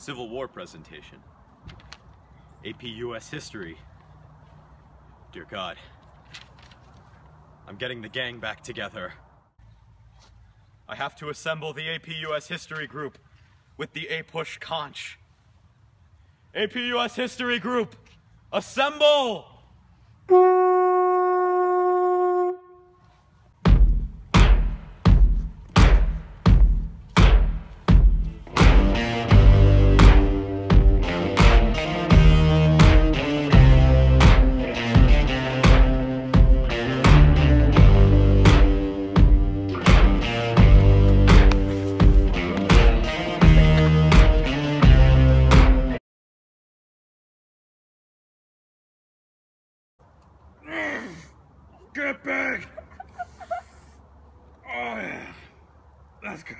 Civil War presentation. APUS history. Dear God. I'm getting the gang back together. I have to assemble the APUS history group with the APUSH conch. APUS history group, assemble! Get back! Oh yeah, that's good.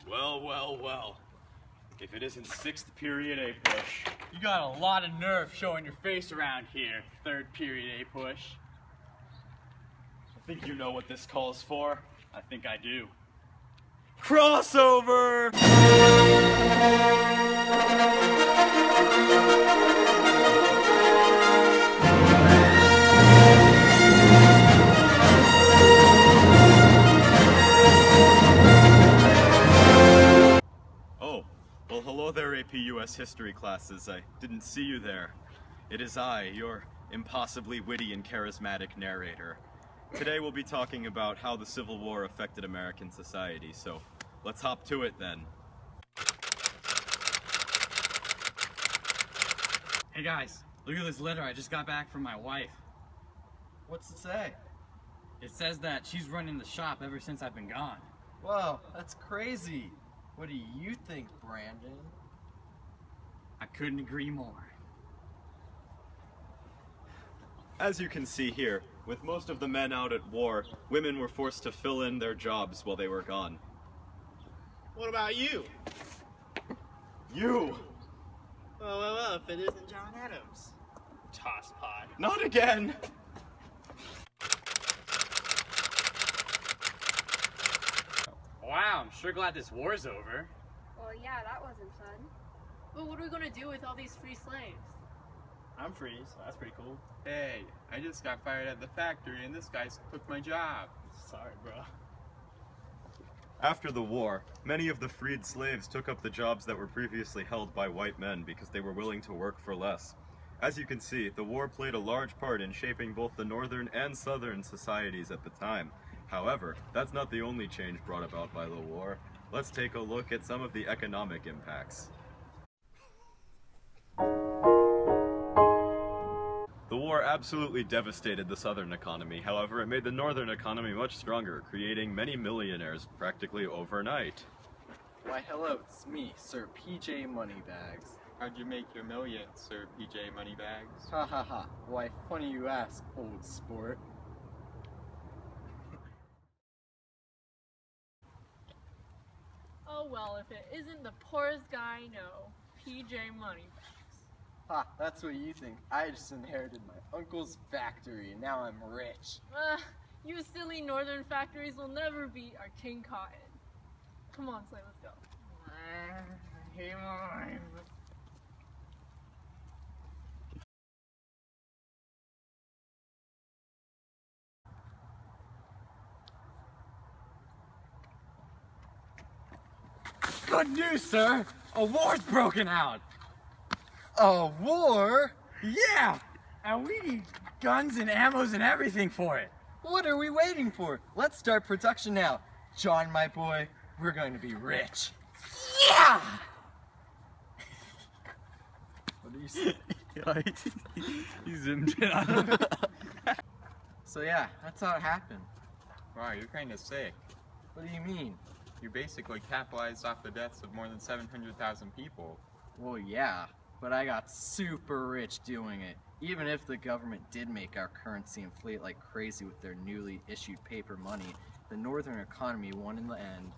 Well. If it isn't 6th period APUSH. You got a lot of nerve showing your face around here, 3rd period APUSH. I think you know what this calls for. I think I do. Crossover! Well, hello there, APUS history classes. I didn't see you there. It is I, your impossibly witty and charismatic narrator. Today we'll be talking about how the Civil War affected American society, so let's hop to it then. Hey guys, look at this letter I just got back from my wife. What's it say? It says that she's running the shop ever since I've been gone. Whoa, that's crazy. What do you think, Brandon? I couldn't agree more. As you can see here, with most of the men out at war, women were forced to fill in their jobs while they were gone. What about you? You! Well, if it isn't John Adams. Tosspot. Not again! Wow, I'm sure glad this war's over. Well, yeah, that wasn't fun. But what are we gonna do with all these free slaves? I'm free, so that's pretty cool. Hey, I just got fired at the factory and this guy took my job. Sorry, bro. After the war, many of the freed slaves took up the jobs that were previously held by white men because they were willing to work for less. As you can see, the war played a large part in shaping both the northern and southern societies at the time. However, that's not the only change brought about by the war. Let's take a look at some of the economic impacts. The war absolutely devastated the southern economy. However, it made the northern economy much stronger, creating many millionaires practically overnight. Why hello, it's me, Sir PJ Moneybags. How'd you make your million, Sir PJ Moneybags? Ha ha ha, why funny you ask, old sport. Oh well, if it isn't the poorest guy I know, PJ Moneybags. Ha, that's what you think. I just inherited my uncle's factory and now I'm rich. You silly northern factories will never beat our King Cotton. Come on, Slay, let's go. Good news, sir! A war's broken out! A war? Yeah! And we need guns and ammos and everything for it. What are we waiting for? Let's start production now. John, my boy, we're going to be rich. Yeah! What do you say? He zoomed in on him. So yeah, that's how it happened. Wow, you're kind of sick. What do you mean? You basically capitalized off the deaths of more than 700,000 people. Well, yeah, but I got super rich doing it. Even if the government did make our currency inflate like crazy with their newly issued paper money, the northern economy won in the end.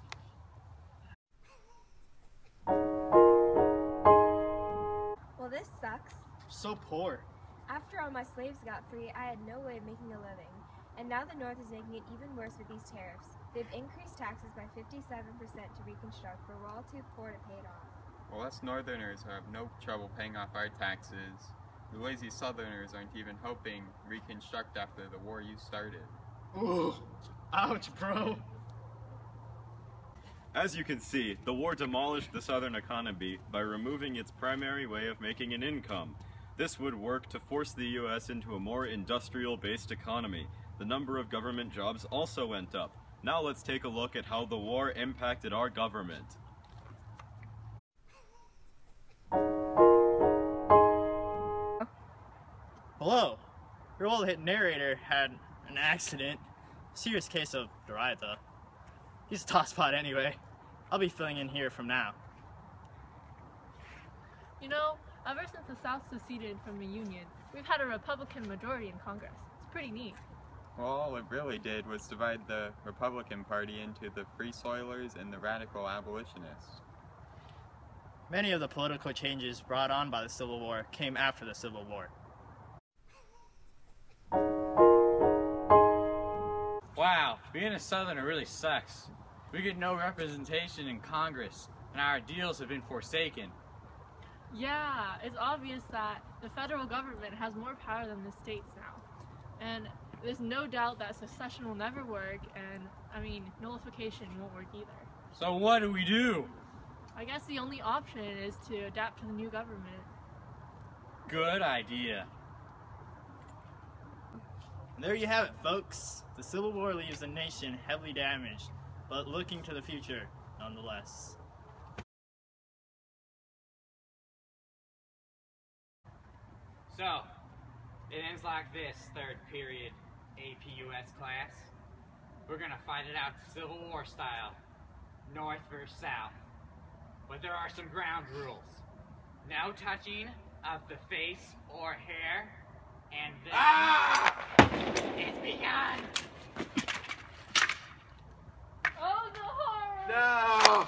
Well, this sucks. So poor. After all my slaves got free, I had no way of making a living. And now the North is making it even worse with these tariffs. They've increased taxes by 57% to reconstruct, but we're all too poor to pay it off. Well, us Northerners have no trouble paying off our taxes. The lazy Southerners aren't even helping reconstruct after the war you started. Ooh, ouch, bro. As you can see, the war demolished the Southern economy by removing its primary way of making an income. This would work to force the U.S. into a more industrial-based economy. The number of government jobs also went up. Now let's take a look at how the war impacted our government. Hello. Your old-hit narrator had an accident. Serious case of Dorita. He's a tosspot anyway. I'll be filling in here from now. You know, ever since the South seceded from the Union, we've had a Republican majority in Congress. It's pretty neat. Well, all it really did was divide the Republican Party into the Free Soilers and the Radical Abolitionists. Many of the political changes brought on by the Civil War came after the Civil War. Wow, being a Southerner really sucks. We get no representation in Congress, and our ideals have been forsaken. Yeah, it's obvious that the federal government has more power than the states now. And there's no doubt that secession will never work, and, nullification won't work either. So what do we do? I guess the only option is to adapt to the new government. Good idea. And there you have it, folks. The Civil War leaves the nation heavily damaged, but looking to the future nonetheless. So, it ends like this, third period APUS class. We're gonna fight it out Civil War style, North versus South. But there are some ground rules. No touching of the face or hair, and then it's begun! Oh, the horror! No!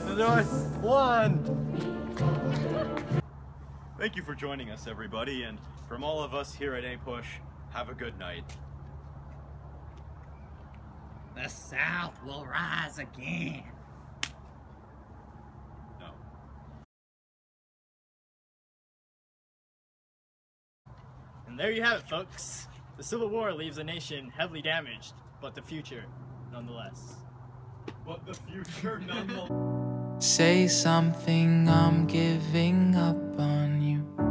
The North won! Thank you for joining us, everybody, and from all of us here at APUSH, have a good night. The South will rise again. No. And there you have it, folks. The Civil War leaves the nation heavily damaged, but the future nonetheless. But the future nonetheless. Say something, I'm giving up on you.